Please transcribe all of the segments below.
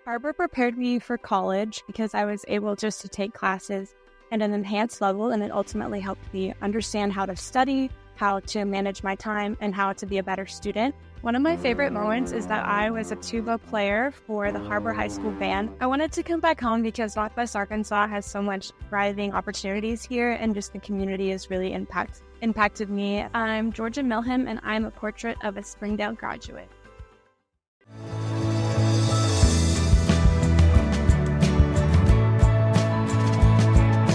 Har-Ber prepared me for college because I was able just to take classes at an enhanced level, and it ultimately helped me understand how to study, how to manage my time, and how to be a better student. One of my favorite moments is that I was a tuba player for the Har-Ber High School band. I wanted to come back home because Northwest Arkansas has so much thriving opportunities here, and just the community has really impacted me. I'm Georgia Milham, and I'm a portrait of a Springdale graduate.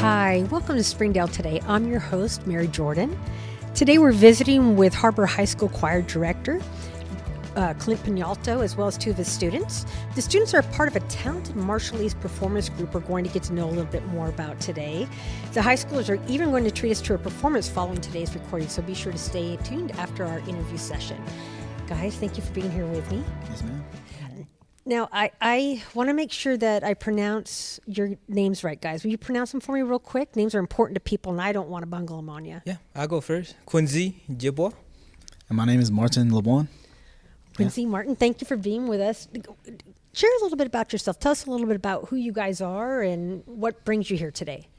Hi, welcome to Springdale Today. I'm your host, Mary Jordan. Today we're visiting with Har-Ber High School Choir Director, Clint Pianalto, as well as two of his students. The students are part of a talented Marshallese performance group we're going to get to know a little bit more about today. The high schoolers are even going to treat us to a performance following today's recording, so be sure to stay tuned after our interview session. Guys, thank you for being here with me. Yes, ma'am. Now, I want to make sure that I pronounce your names right, guys. Will you pronounce them for me real quick? Names are important to people, and I don't want to bungle them on you. Yeah, I'll go first. Quinzy, Jibbaw. And my name is Martin Labuon. Quincy, yeah. Martin, thank you for being with us. Share a little bit about yourself. Tell us a little bit about who you guys are and what brings you here today.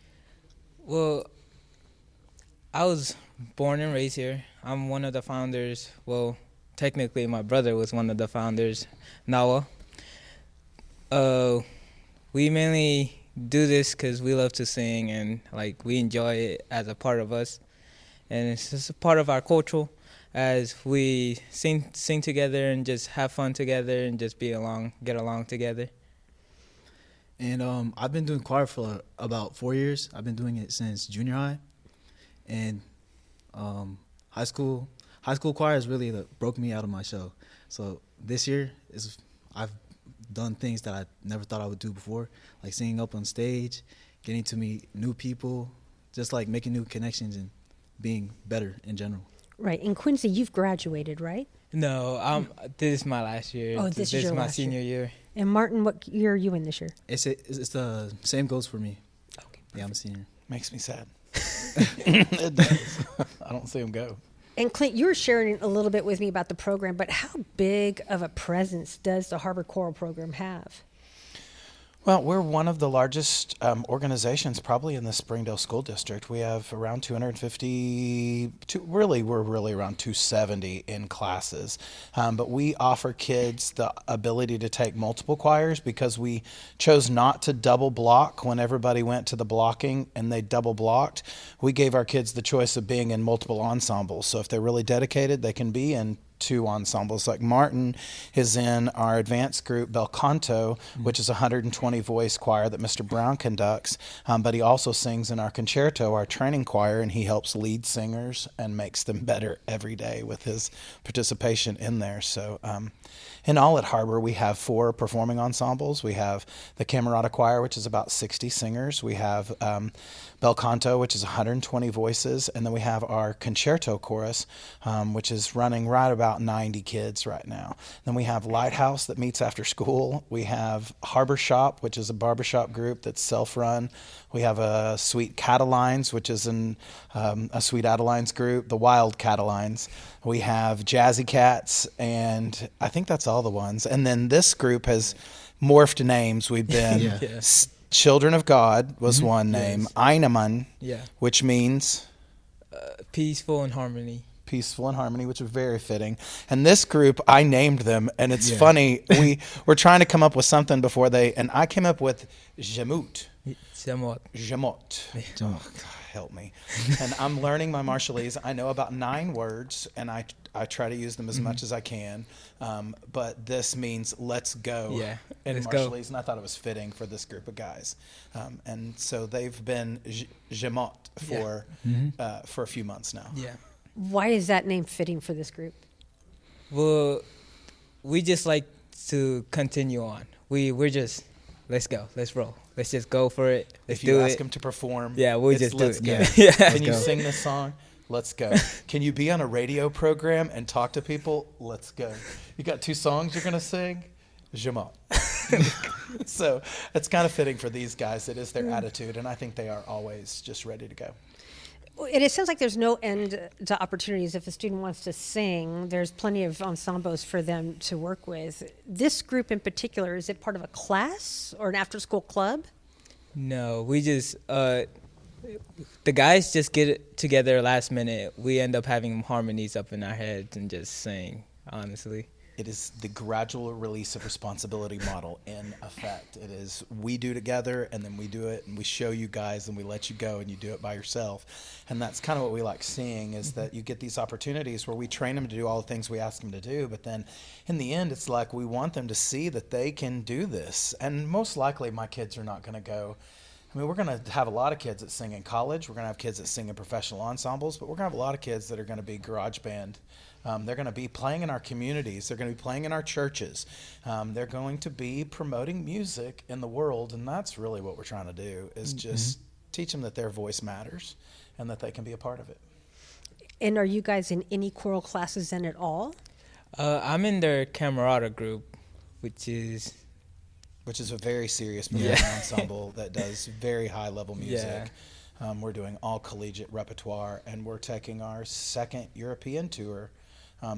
Well, I was born and raised here. I'm one of the founders. Well, technically, my brother was one of the founders, Nawa. We mainly do this because we love to sing and we enjoy it as a part of us, and it's just a part of our culture as we sing together and just have fun together and just get along together. And I've been doing choir for about 4 years. I've been doing it since junior high, and high school choir is really broke me out of my shell. So this year I've done things that I never thought I would do before, like singing up on stage, getting to meet new people, just making new connections and being better in general. Right. And Quincy, you've graduated, right? No, this is my last year. Oh, this is your my last senior year. And Martin, what year are you in this year? It's the same goes for me. Okay. Yeah, I'm a senior. Makes me sad. It does. I don't see him go. And Clint, you were sharing a little bit with me about the program, but how big of a presence does the Har-Ber Choral program have? Well, we're one of the largest organizations probably in the Springdale School District. We have around 250, we're really around 270 in classes. But we offer kids the ability to take multiple choirs because we chose not to double block when everybody went to the blocking and they double blocked. We gave our kids the choice of being in multiple ensembles. So if they're really dedicated, they can be in 2 ensembles. Like Martin is in our advanced group Bel Canto, which is a 120 voice choir that Mr. Brown conducts, but he also sings in our concerto, our training choir, and he helps lead singers and makes them better every day with his participation in there. So in all at Har-Ber, we have 4 performing ensembles. We have the Camerata Choir, which is about 60 singers. We have Bel Canto, which is 120 voices. And then we have our concerto chorus, which is running right about 90 kids right now. Then we have Lighthouse that meets after school. We have Har-Ber Shop, which is a barbershop group that's self-run. We have a Sweet Catalines, which is a Sweet Adelines group, the Wild Catalines. We have Jazzy Cats, and I think that's all the ones. And then this group has morphed names. We've been Children of God was one name. Yes. Einaman, which means peaceful and harmony. Peaceful and Harmony, which is very fitting. And this group, I named them, and it's funny. We were trying to come up with something before and I came up with Jamut. Jamot. Oh, God, help me. And I'm learning my Marshallese. I know about 9 words, and I try to use them as much as I can. But this means let's go in Marshallese, and I thought it was fitting for this group of guys. And so they've been Jamot for a few months now. Yeah. Why is that name fitting for this group? Well, we just like to continue on. We're just, let's go, let's roll. Let's just go for it. Let's if you do ask it. them to perform, we just do let's it. Go. Yeah. Can you sing this song? Let's go. Can you be on a radio program and talk to people? Let's go. You got 2 songs you're going to sing? Jamot. So it's kind of fitting for these guys. It is their attitude, and I think they are always just ready to go. And it sounds like there's no end to opportunities. If a student wants to sing, there's plenty of ensembles for them to work with. This group in particular, is it part of a class or an after-school club? No, we just the guys just get together last minute. We end up having harmonies up in our heads and just sing, honestly. It is the gradual release of responsibility model in effect. It is we do together, and then we do it, and we show you guys, and we let you go, and you do it by yourself. And that's kind of what we like seeing, is that you get these opportunities where we train them to do all the things we ask them to do, but then in the end, it's like we want them to see that they can do this. And most likely my kids are not going to go. I mean, we're going to have a lot of kids that sing in college. We're going to have kids that sing in professional ensembles, but we're going to have a lot of kids that are going to be garage band. They're going to be playing in our communities. They're going to be playing in our churches. They're going to be promoting music in the world, and that's really what we're trying to do, is just teach them that their voice matters and that they can be a part of it. And are you guys in any choral classes then at all? I'm in their camerata group, which is a very serious professional ensemble that does very high-level music. Yeah. We're doing all collegiate repertoire, and we're taking our second European tour.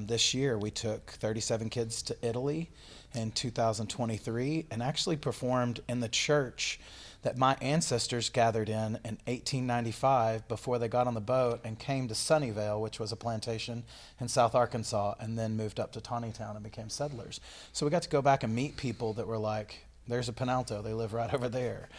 This year, we took 37 kids to Italy in 2023 and actually performed in the church that my ancestors gathered in 1895 before they got on the boat and came to Sunnyvale, which was a plantation in South Arkansas, and then moved up to Taneytown and became settlers. So we got to go back and meet people that were like, there's a Pianalto, they live right over there.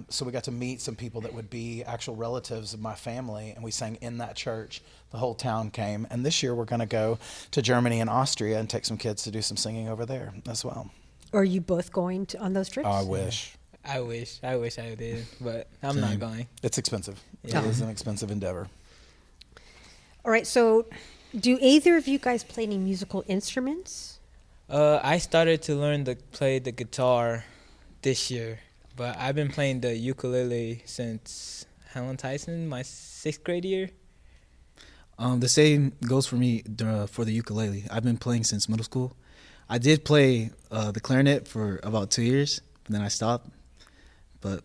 So we got to meet some people that would be actual relatives of my family, and we sang in that church. The whole town came. And this year we're going to go to Germany and Austria and take some kids to do some singing over there as well. Are you both going on those trips? Oh, I wish. I wish I did, but I'm not going. It's expensive. Yeah. It is an expensive endeavor. All right, so do either of you guys play any musical instruments? I started to learn to play the guitar this year, but I've been playing the ukulele since Helen Tyson, my 6th grade year. The same goes for me for the ukulele. I've been playing since middle school. I did play the clarinet for about 2 years, but then I stopped. But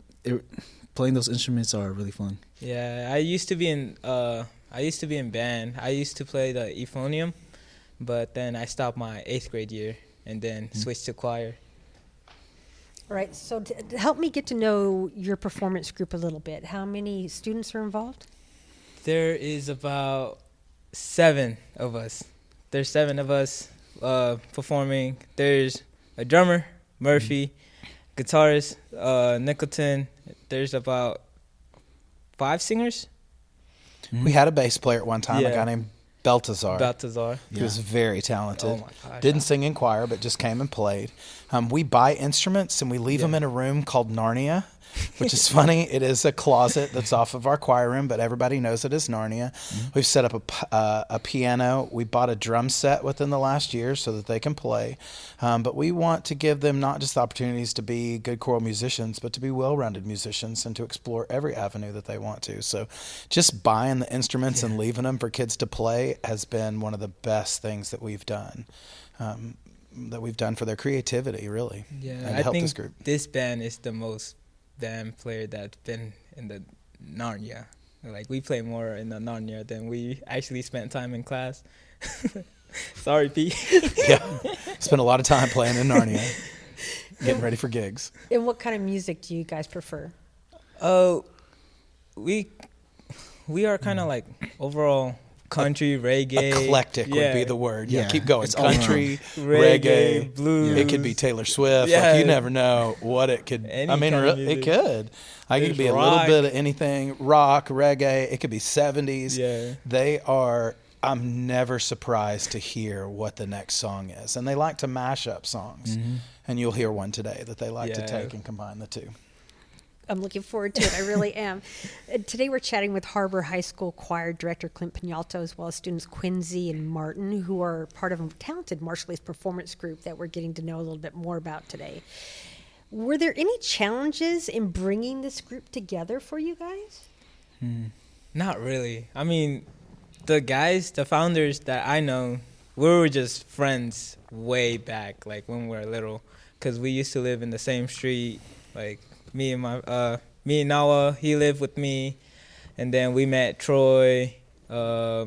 playing those instruments are really fun. Yeah, I used to be in band. I used to play the euphonium, but then I stopped my 8th grade year and then switched to choir. All right, so to help me get to know your performance group a little bit, how many students are involved? There is about 7 of us. There's 7 of us performing. There's a drummer, Merphy, guitarist, Nicleton. There's about 5 singers. We had a bass player at one time, a guy named Baltazar. He was very talented. Oh my gosh. Didn't sing in choir, but just came and played. We buy instruments and we leave them in a room called Narnia, which is funny. It is a closet that's off of our choir room, but everybody knows it as Narnia. We've set up a piano. We bought a drum set within the last year so that they can play. But we want to give them not just the opportunities to be good choral musicians, but to be well-rounded musicians and to explore every avenue that they want to. So just buying the instruments and leaving them for kids to play has been one of the best things that we've done. For their creativity, really. Yeah, and to I help think this group. This band is the most band player that's been in the Narnia. Like, we play more in the Narnia than we actually spent time in class. Sorry, Pete. Yeah, spent a lot of time playing in Narnia, getting ready for gigs. And what kind of music do you guys prefer? We are kind of like overall country, reggae. Eclectic would be the word. Yeah, keep going. It's Country, reggae, blues. It could be Taylor Swift. Yeah. Like, you never know what it could. Any I mean, kind of it music. could. Like, it could be a little rock. bit of anything. Rock, reggae. It could be 70s. Yeah. They are. I'm never surprised to hear what the next song is, and they like to mash up songs. And you'll hear one today that they like to take and combine the two. I'm looking forward to it. I really am. Today we're chatting with Har-Ber High School Choir Director Clint Pianalto, as well as students Quinzy and Martin, who are part of a talented Marshallese performance group that we're getting to know a little bit more about today. Were there any challenges in bringing this group together for you guys? Not really. I mean, the founders that I know, we were just friends way back, like when we were little, because we used to live in the same street. Like, me and Nawa, he lived with me, and then we met Troy, all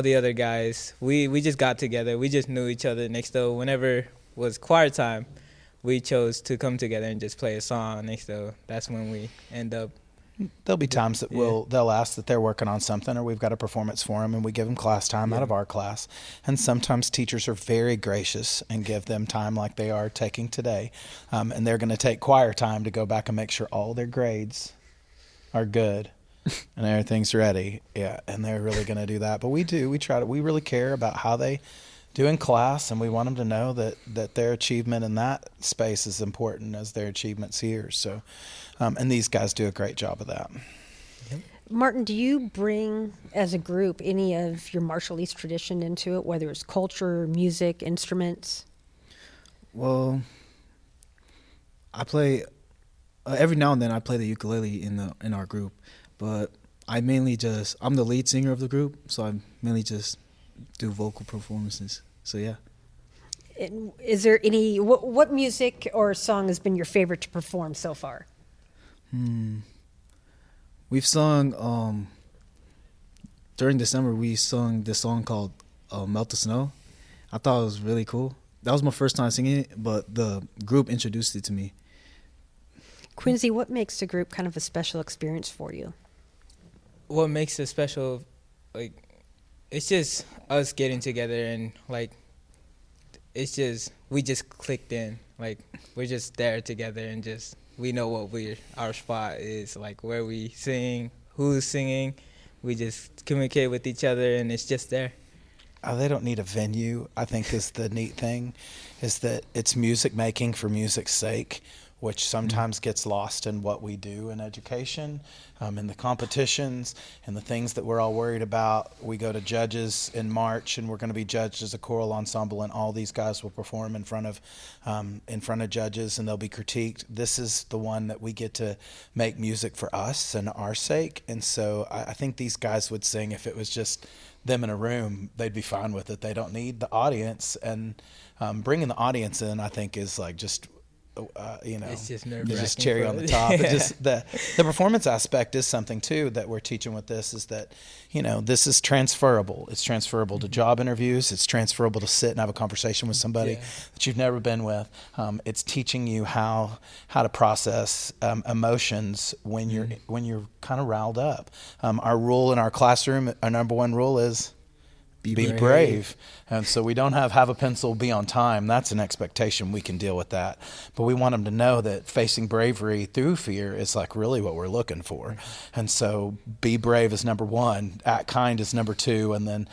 the other guys. We just got together. We just knew each other. Next though, whenever was choir time, we chose to come together and just play a song. Next though, that's when we end up. There'll be times that they'll ask that they're working on something, or we've got a performance for them, and we give them class time out of our class. And sometimes teachers are very gracious and give them time like they are taking today. And they're going to take choir time to go back and make sure all their grades are good and everything's ready. Yeah, and they're really going to do that. But we really care about how they do in class, and we want them to know that their achievement in that space is important as their achievements here. So, and these guys do a great job of that. Martin, do you bring, as a group, any of your Marshallese tradition into it, whether it's culture, music, instruments? Well, I play every now and then. I play the ukulele in our group, but I'm the lead singer of the group, so I mainly just do vocal performances. So yeah. Is there any what music or song has been your favorite to perform so far? We've sung during December. We sung this song called "Melt the Snow." I thought it was really cool. That was my first time singing it, but the group introduced it to me. Quinzy, what makes the group kind of a special experience for you? What makes it special, like, it's just us getting together and, like, we just clicked in. Like, we're just there together and just, we know what our spot is, like, where we sing, who's singing. We just communicate with each other, and it's just there. They don't need a venue, I think, is the neat thing, is that it's music making for music's sake, which sometimes gets lost in what we do in education, in the competitions, and the things that we're all worried about. We go to judges in March, and we're going to be judged as a choral ensemble, and all these guys will perform in front of judges, and they'll be critiqued. This is the one that we get to make music for us and our sake, and so I think these guys would sing if it was just them in a room. They'd be fine with it. They don't need the audience, and bringing the audience in, I think, is like just it's just cherry on the top. But just the performance aspect is something too that we're teaching with this, is that, this is transferable. It's transferable to job interviews. It's transferable to sit and have a conversation with somebody that you've never been with. It's teaching you how to process emotions when you're kind of riled up. Our rule in our classroom, our number one rule is be brave. And so we don't have a pencil, be on time. That's an expectation. We can deal with that. But we want them to know that facing bravery through fear is like really what we're looking for. And so be brave is number one, act kind is number two, and then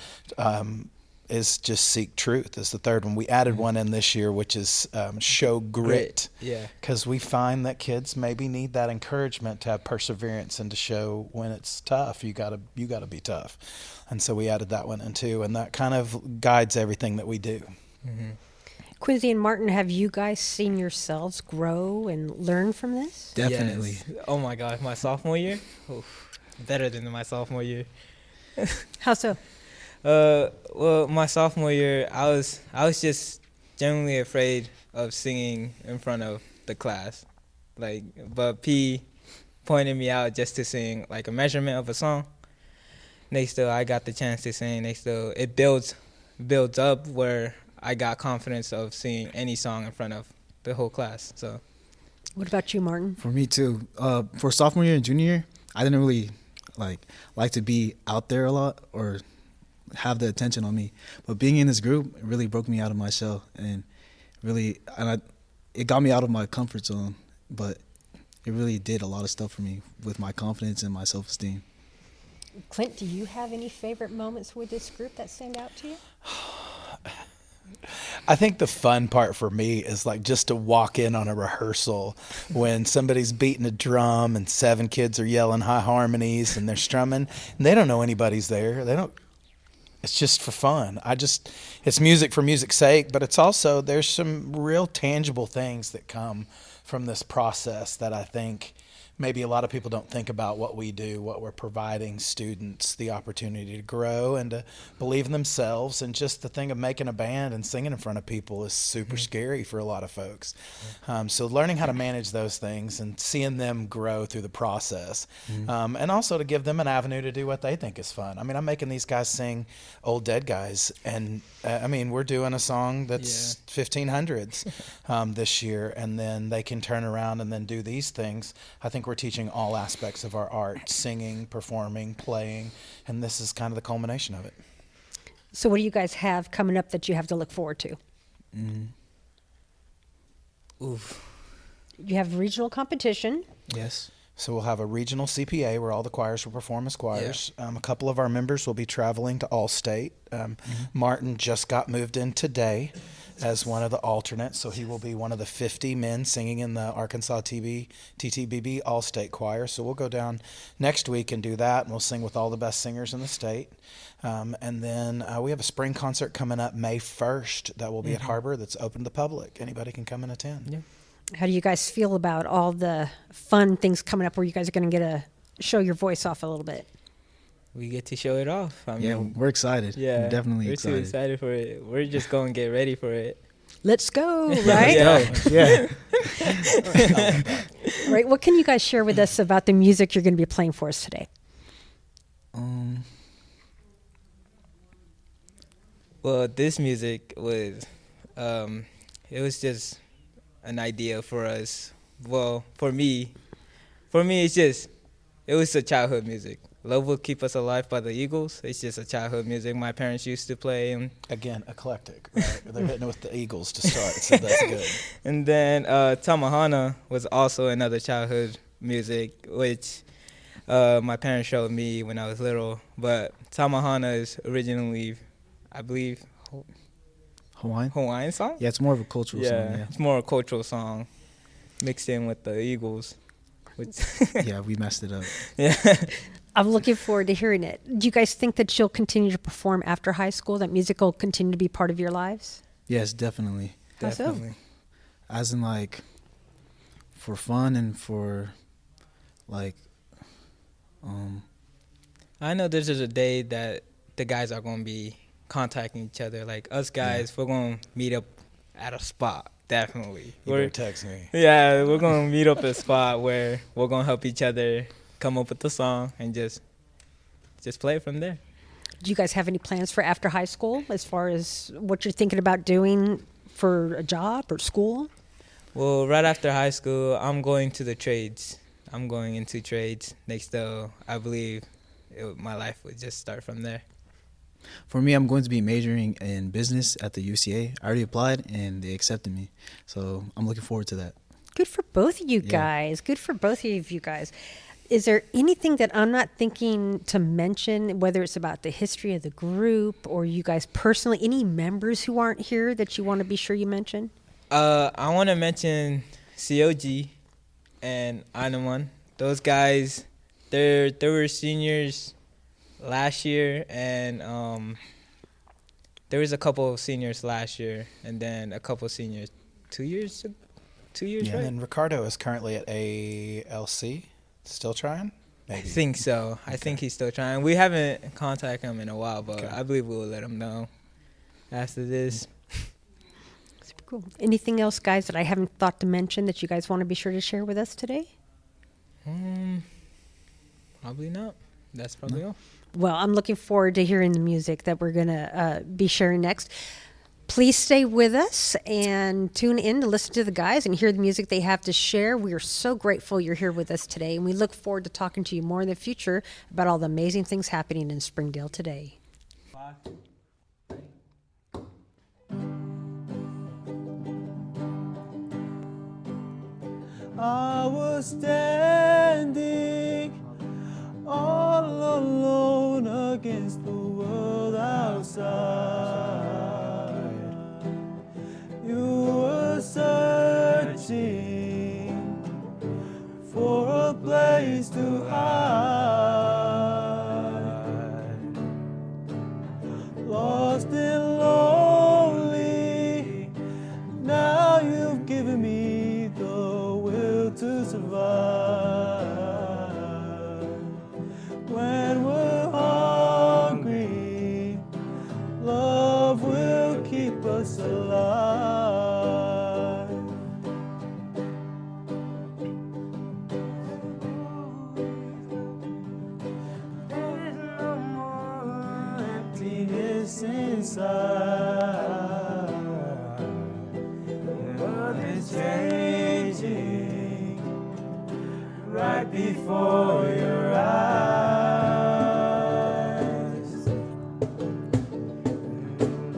is just seek truth is the third one. We added one in this year, which is show grit. Yeah. Because we find that kids maybe need that encouragement to have perseverance and to show when it's tough. You gotta be tough. And so we added that one in too, and that kind of guides everything that we do. Mm-hmm. Quinzy and Martin, have you guys seen yourselves grow and learn from this? Definitely. Yes. Oh my God, my sophomore year? Better than my sophomore year. How so? Well, my sophomore year, I was just genuinely afraid of singing in front of the class. But P pointed me out just to sing like a measurement of a song. Next though, I got the chance to sing. Next though, it builds up where I got confidence of singing any song in front of the whole class. So, what about you, Martin? For me too. For sophomore year and junior year, I didn't really like to be out there a lot or have the attention on me. But being in this group, it really broke me out of my shell, and it got me out of my comfort zone. But it really did a lot of stuff for me with my confidence and my self-esteem. Clint, do you have any favorite moments with this group that stand out to you? I think the fun part for me is like just to walk in on a rehearsal when somebody's beating a drum and 7 kids are yelling high harmonies and they're strumming and they don't know anybody's there. It's just for fun. It's music for music's sake, but it's also, there's some real tangible things that come from this process that I think maybe a lot of people don't think about what we do, what we're providing students the opportunity to grow and to believe in themselves. And just the thing of making a band and singing in front of people is super scary for a lot of folks. So learning how to manage those things and seeing them grow through the process, and also to give them an avenue to do what they think is fun. I mean, I'm making these guys sing Old Dead Guys, and I mean, we're doing a song that's 1500s this year, and then they can turn around and then do these things. I think we're teaching all aspects of our art: singing, performing, playing, and this is kind of the culmination of it. So what do you guys have coming up that you have to look forward to? Oof. You have regional competition. Yes. So we'll have a regional CPA where all the choirs will perform as choirs. A couple of our members will be traveling to All-State. Martin just got moved in today as one of the alternates, so he will be one of the 50 men singing in the Arkansas TTBB All-State Choir. So we'll go down next week and do that, and we'll sing with all the best singers in the state. And then we have a spring concert coming up May 1st that will be at Har-Ber that's open to the public. Anybody can come and attend. Yeah. How do you guys feel about all the fun things coming up where you guys are going to get to show your voice off a little bit? We get to show it off. I mean, We're excited. yeah, We're definitely we're excited. too excited for it. We're just going to get ready for it. Let's go, right? Yeah. All right. What can you guys share with us about the music you're going to be playing for us today? Well, this music was, it was just an idea for us. Well, for me, it was a childhood music. Love Will Keep Us Alive by the Eagles. It's just a childhood music my parents used to play. And Again, eclectic, right? They're hitting with the Eagles to start, so that's good. And then Tamahana was also another childhood music, which my parents showed me when I was little. But Tamahana is originally, I believe, Hawaiian song? Yeah, it's more of a cultural song. Yeah. It's more a cultural song mixed in with the Eagles. Which Yeah, we messed it up. Yeah. I'm looking forward to hearing it. Do you guys think that you'll continue to perform after high school, that music will continue to be part of your lives? Yes, definitely. How so? Definitely. As in, like, for fun and for, like, I know there's just a day that the guys are going to be contacting each other. Like us guys, we're going to meet up at a spot, definitely. You better text me. Yeah, we're going to meet up at a spot where we're going to help each other come up with the song and just play it from there. Do you guys have any plans for after high school as far as what you're thinking about doing for a job or school? Well, right after high school, I'm going to the trades. I'm going into trades next, though. I believe my life would just start from there. For me, I'm going to be majoring in business at the UCA. I already applied, and they accepted me. So I'm looking forward to that. Good for both of you guys. Good for both of you guys. Is there anything that I'm not thinking to mention, whether it's about the history of the group or you guys personally, any members who aren't here that you want to be sure you mention? I want to mention COG and Anaman. Those guys, they were seniors last year, and there was a couple of seniors last year, and then a couple of seniors 2 years, Yeah, right? and then Ricardo is currently at ALC. Still trying? Maybe. I think so. I think he's still trying. We haven't contacted him in a while, but Okay. I believe we'll let him know after this. Super cool. Anything else, guys, that I haven't thought to mention that you guys want to be sure to share with us today? Probably not. That's probably all. Well, I'm looking forward to hearing the music that we're going to be sharing next. Please stay with us and tune in to listen to the guys and hear the music they have to share. We are so grateful you're here with us today, and we look forward to talking to you more in the future about all the amazing things happening in Springdale today. I was standing all alone against the world outside. You were searching for a place to hide. Lost and lonely, now you've given me the will to survive. inside. The world is changing right before your eyes.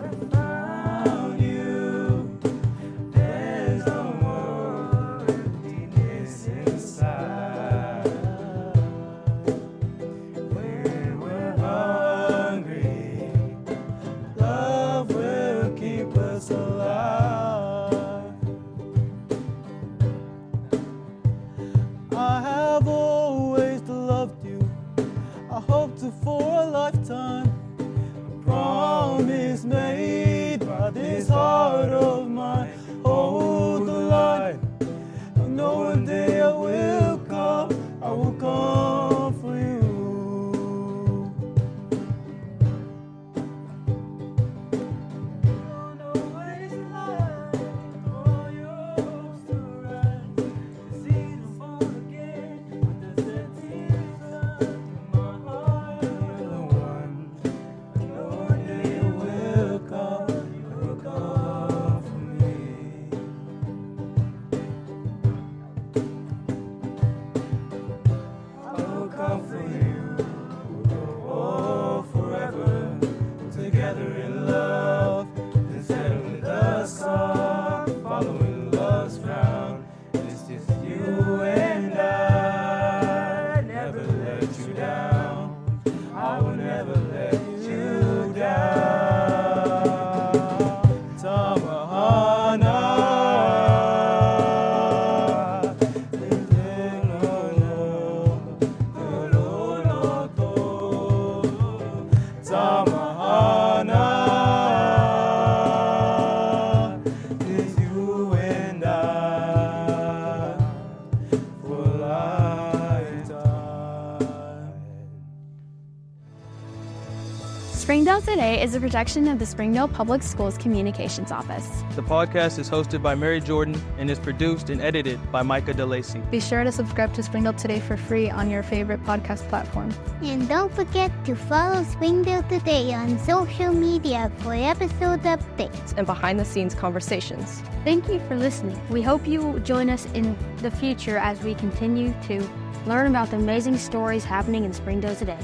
I found you. There's no more emptiness inside. When we're hungry, love will keep us alive. I have always loved you. I hoped for a lifetime. A promise made by this heart of mine. Hold the line. I know one day I will come for you. Don't know what it's like for your hopes to rise. To see them fall again with the sad tears stuck in my heart. You're the one. I know one day you will come for me. I will come for you. Oh, forever together in love, and settling the song, following love's round. It's just you and I. Never let you down. I will never let you down. Tamahana. Tamahana is you and I for lifetime. Springdale Today is a production of the Springdale Public Schools Communications Office. The podcast is hosted by Mary Jordan and is produced and edited by Micah DeLacy. Be sure to subscribe to Springdale Today for free on your favorite podcast platform. And don't forget to follow Springdale Today on social media for episode updates and behind-the-scenes conversations. Thank you for listening. We hope you join us in the future as we continue to learn about the amazing stories happening in Springdale today.